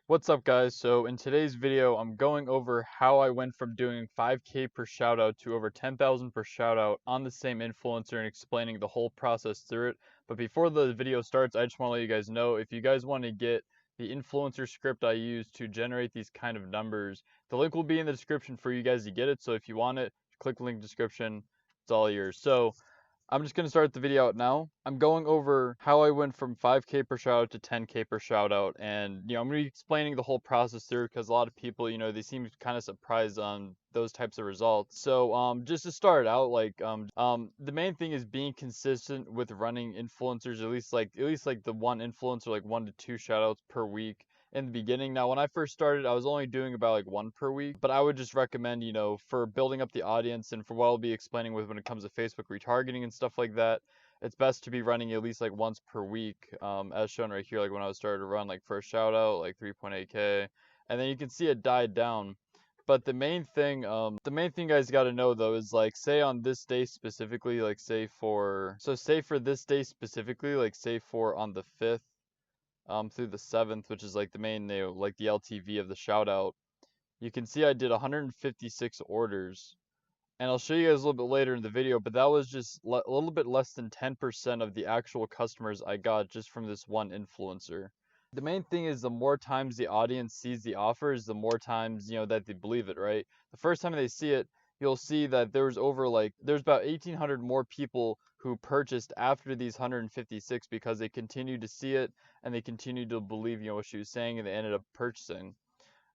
What's up, guys? So in today's video, I'm going over how I went from doing 5K per shoutout to over 10,000 per shoutout on the same influencer and explaining the whole process through it. But before the video starts, I just want to let you guys know, if you guys want to get the influencer script I use to generate these kind of numbers, the link will be in the description for you guys to get it. So if you want it, click the link description. It's all yours. So I'm just going to start the video out now. I'm going over how I went from 5K per shoutout to 10K per shoutout, and I'm going to be explaining the whole process through because a lot of people, they seem kind of surprised on those types of results. So just to start out, the main thing is being consistent with running influencers, at least the one influencer, like 1 to 2 shoutouts per week in the beginning. Now, when I first started, I was only doing about like 1 per week, but I would just recommend, for building up the audience and for what I'll be explaining with when it comes to Facebook retargeting and stuff like that, it's best to be running at least like once per week, as shown right here, like when I was started to run like first shoutout, like 3.8K, and then you can see it died down. But the main thing you guys got to know though is like, say on this day specifically, like say for this day specifically, like say for on the 5th through the 7th, which is like the main, like the LTV of the shoutout, you can see I did 156 orders. And I'll show you guys a little bit later in the video, but that was just a little bit less than 10% of the actual customers I got just from this one influencer. The main thing is the more times the audience sees the offers, the more times, that they believe it, right? The first time they see it, you'll see that there's about 1,800 more people who purchased after these 156 because they continued to see it and they continued to believe, what she was saying, and they ended up purchasing.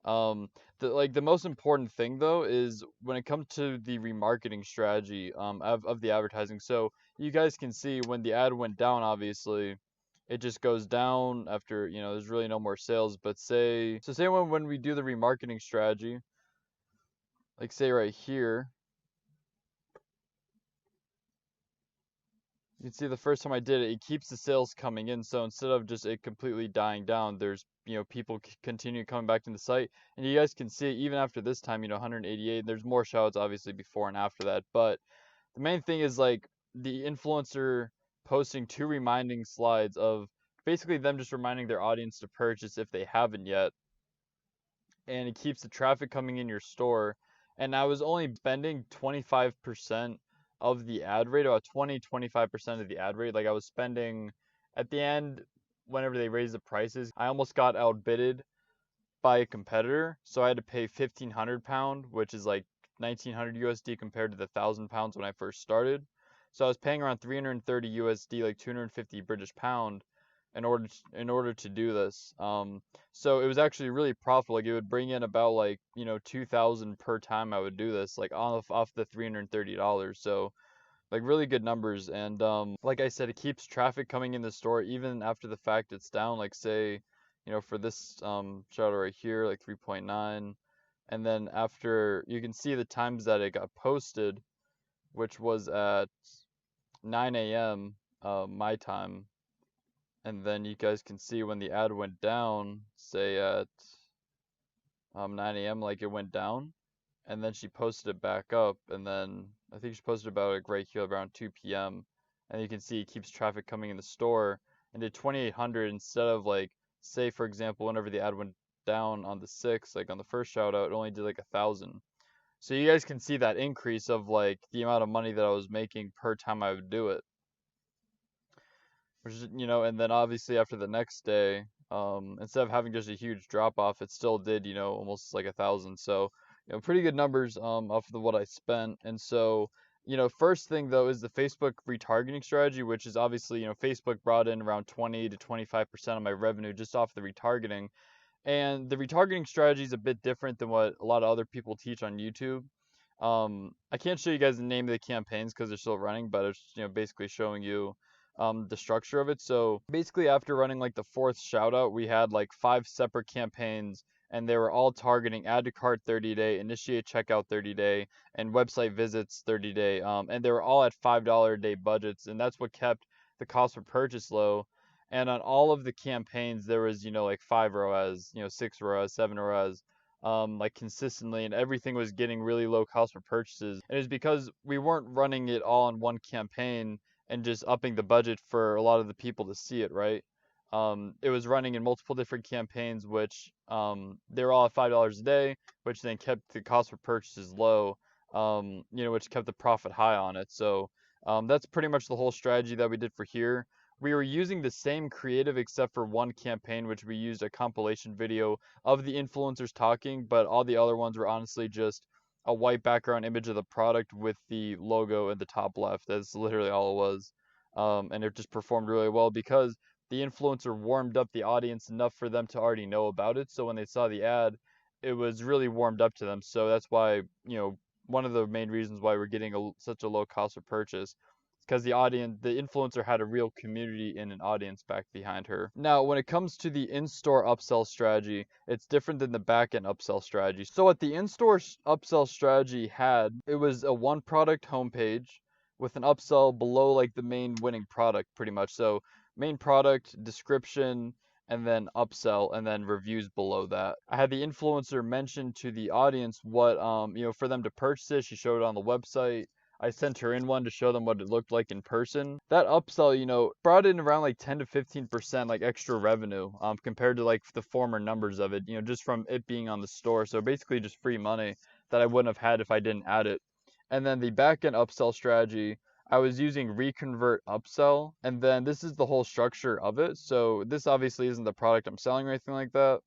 The most important thing though is when it comes to the remarketing strategy of the advertising. So you guys can see when the ad went down, obviously it just goes down after, there's really no more sales. But say when we do the remarketing strategy, like say right here, you can see the first time I did it, it keeps the sales coming in. So instead of just it completely dying down, there's, people continue coming back to the site. And you guys can see even after this time, 188, there's more shoutouts obviously before and after that. But the main thing is like the influencer posting 2 reminding slides of basically them just reminding their audience to purchase if they haven't yet. And it keeps the traffic coming in your store. And I was only spending 25% of the ad rate, about 25% of the ad rate. Like I was spending at the end, whenever they raised the prices, I almost got outbidded by a competitor. So I had to pay £1,500, which is like 1900 USD compared to the £1,000 when I first started. So I was paying around 330 USD, like 250 British pound, in order to do this. So it was actually really profitable. Like it would bring in about like 2,000 per time I would do this, like off the $330. So like really good numbers. And like I said, it keeps traffic coming in the store even after the fact it's down. Like say, for this shoutout right here, like 3.9, and then after, you can see the times that it got posted, which was at 9 a.m. My time. And then you guys can see when the ad went down, say at 9 a.m., like it went down, and then she posted it back up, and then I think she posted about like right here around 2 p.m. And you can see it keeps traffic coming in the store, and did 2,800 instead of like, say for example, whenever the ad went down on the 6th, like on the first shoutout, it only did like 1,000. So you guys can see that increase of like the amount of money that I was making per time I would do it. Which is, and then obviously after the next day, instead of having just a huge drop off, it still did, almost like 1,000. So, pretty good numbers off of what I spent. And so, first thing though is the Facebook retargeting strategy, which is obviously, Facebook brought in around 20 to 25% of my revenue just off the retargeting. And the retargeting strategy is a bit different than what a lot of other people teach on YouTube. I can't show you guys the name of the campaigns because they're still running, but it's, basically showing you the structure of it. So basically after running like the 4th shoutout, we had like 5 separate campaigns, and they were all targeting add to cart 30-day, initiate checkout 30-day, and website visits 30-day. And they were all at $5 a day budgets, and that's what kept the cost per purchase low. And on all of the campaigns, there was, like 5 ROAS, 6 ROAS, 7 ROAS, like consistently, and everything was getting really low cost per purchases. And it was because we weren't running it all on one campaign and just upping the budget for a lot of the people to see it, right? It was running in multiple different campaigns, which they were all at $5 a day, which then kept the cost per purchases low, which kept the profit high on it. So that's pretty much the whole strategy that we did for here. We were using the same creative except for one campaign, which we used a compilation video of the influencers talking, but all the other ones were honestly just a white background image of the product with the logo in the top left. That's literally all it was. And it just performed really well because the influencer warmed up the audience enough for them to already know about it. So when they saw the ad, it was really warmed up to them. So that's why, one of the main reasons why we're getting such a low cost of purchase, because the influencer had a real community and an audience back behind her. Now, when it comes to the in-store upsell strategy, it's different than the back-end upsell strategy. So what the in-store upsell strategy had, it was a one product homepage with an upsell below like the main winning product pretty much. So main product, description, and then upsell, and then reviews below that. I had the influencer mention to the audience what, for them to purchase it. She showed it on the website. I sent her in one to show them what it looked like in person. That upsell, brought in around like 10 to 15% like extra revenue, compared to like the former numbers of it, just from it being on the store. So basically just free money that I wouldn't have had if I didn't add it. And then the backend upsell strategy, I was using reconvert upsell, and then this is the whole structure of it. So this obviously isn't the product I'm selling or anything like that,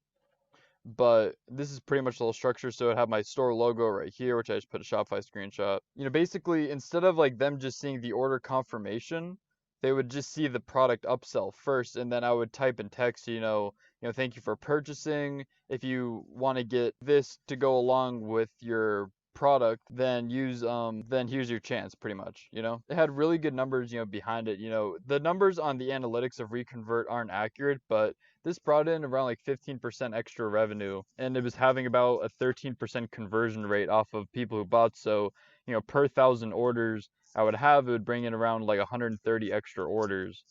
but this is pretty much the whole structure. So it had my store logo right here, which I just put a Shopify screenshot. Basically instead of like them just seeing the order confirmation, they would just see the product upsell first, and then I would type in text, thank you for purchasing. If you want to get this to go along with your product, then here's your chance pretty much. It had really good numbers behind it. The numbers on the analytics of reconvert aren't accurate, but this brought in around like 15% extra revenue, and it was having about a 13% conversion rate off of people who bought. So per 1,000 orders it would bring in around like 130 extra orders,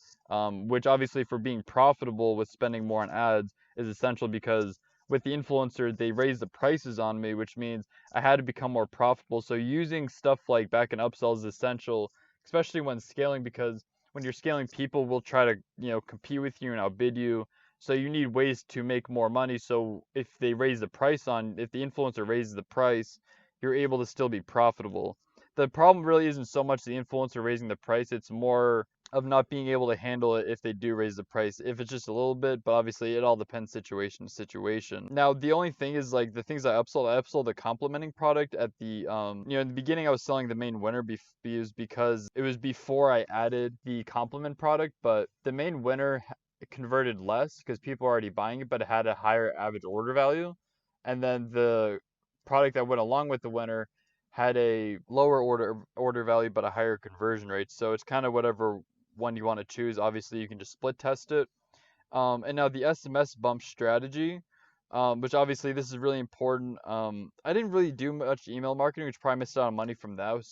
which obviously for being profitable with spending more on ads is essential, because with the influencer, they raised the prices on me, which means I had to become more profitable. So using stuff like backend upsell is essential, especially when scaling, because when you're scaling, people will try to, compete with you and outbid you. So you need ways to make more money. So if the influencer raises the price, you're able to still be profitable. The problem really isn't so much the influencer raising the price, it's more of not being able to handle it if they do raise the price, if it's just a little bit, but obviously it all depends situation to situation. Now, the only thing is like the things I upsold the complementing product at the, in the beginning I was selling the main winner because it was before I added the complement product, but the main winner converted less because people are already buying it, but it had a higher average order value. And then the product that went along with the winner had a lower order value but a higher conversion rate. So it's kind of whatever one you want to choose. Obviously, you can just split test it. And now the SMS bump strategy, which obviously this is really important. I didn't really do much email marketing, which probably missed out on money from that.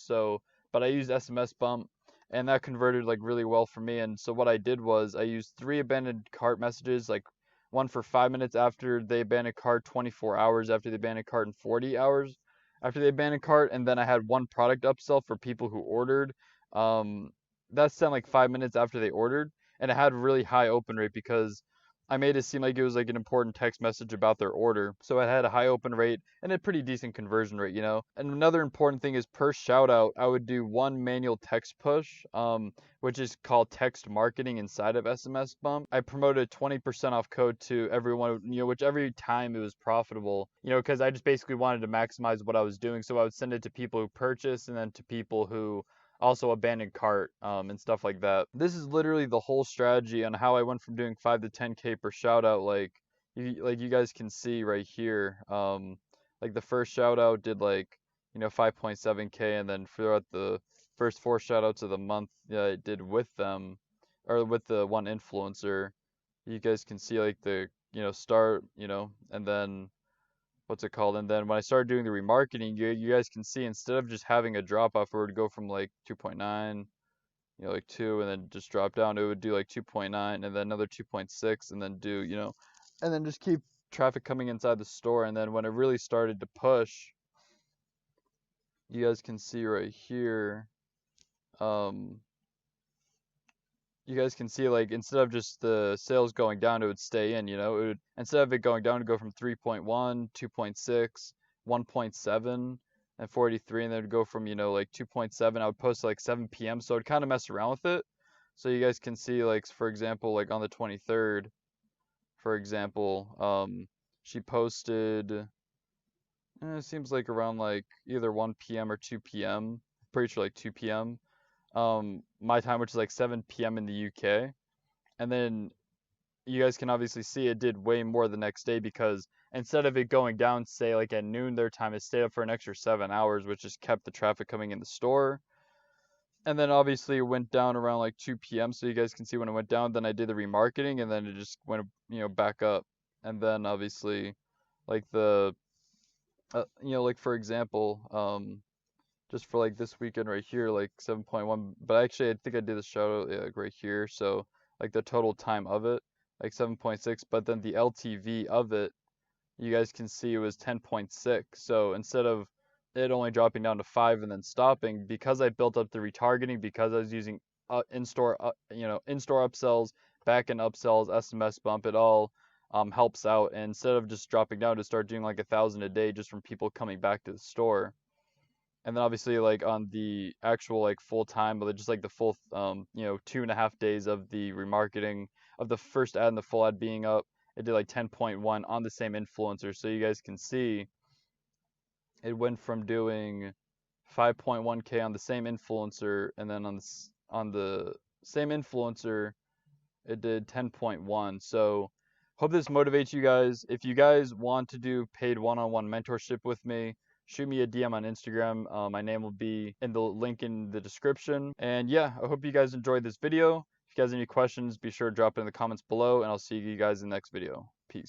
But I used SMS bump, and that converted like really well for me. And so what I did was I used 3 abandoned cart messages, like one for 5 minutes after they abandoned cart, 24 hours after they abandoned cart, and 40 hours after they abandoned cart. And then I had one product upsell for people who ordered. That sent like 5 minutes after they ordered, and it had a really high open rate because I made it seem like it was like an important text message about their order. So it had a high open rate and a pretty decent conversion rate, And another important thing is per shoutout, I would do one manual text push, which is called text marketing inside of SMS Bump. I promoted 20% off code to everyone, which every time it was profitable, because I just basically wanted to maximize what I was doing. So I would send it to people who purchased and then to people who also abandoned cart, and stuff like that. This is literally the whole strategy on how I went from doing 5 to 10K per shoutout. Like you guys can see right here. Like the first shoutout did like 5.7K, and then throughout the first 4 shoutouts of the month, it did with them, or with the one influencer. You guys can see like the start, and then what's it called? And then when I started doing the remarketing, you guys can see instead of just having a drop off where it would go from like 2.9, like 2, and then just drop down, it would do like 2.9 and then another 2.6, and then do, and then just keep traffic coming inside the store. And then when it really started to push, you guys can see right here, you guys can see, like, instead of just the sales going down, it would stay in, it would, instead of it going down, it would go from 3.1, 2.6, 1.7, and 43, and then it would go from, like 2.7, I would post like 7 p.m. So I'd kind of mess around with it. So you guys can see, like, for example, like on the 23rd, for example, she posted, it seems like around like either 1 p.m. or 2 p.m. Pretty sure like 2 p.m. My time, which is like 7 p.m. in the UK. And then you guys can obviously see it did way more the next day, because instead of it going down, say like at noon their time, it stayed up for an extra 7 hours, which just kept the traffic coming in the store. And then obviously it went down around like 2 p.m. So you guys can see when it went down, then I did the remarketing, and then it just went, back up. And then obviously like like for example, just for like this weekend right here, like 7.1, but actually I think I did the shout out, like right here. So like the total time of it, like 7.6, but then the LTV of it, you guys can see it was 10.6. So instead of it only dropping down to 5 and then stopping, because I built up the retargeting, because I was using in-store, in-store upsells, backend upsells, SMS Bump, it all helps out. And instead of just dropping down, to start doing like 1,000 a day just from people coming back to the store. And then obviously like on the actual like full time, but just like the full 2.5 days of the remarketing of the first ad and the full ad being up, it did like 10.1 on the same influencer. So you guys can see it went from doing 5.1K on the same influencer, and then on the same influencer it did 10.1. So hope this motivates you guys. If you guys want to do paid one-on-one mentorship with me, shoot me a DM on Instagram. My name will be in the link in the description. And yeah, I hope you guys enjoyed this video. If you guys have any questions, be sure to drop it in the comments below, and I'll see you guys in the next video. Peace.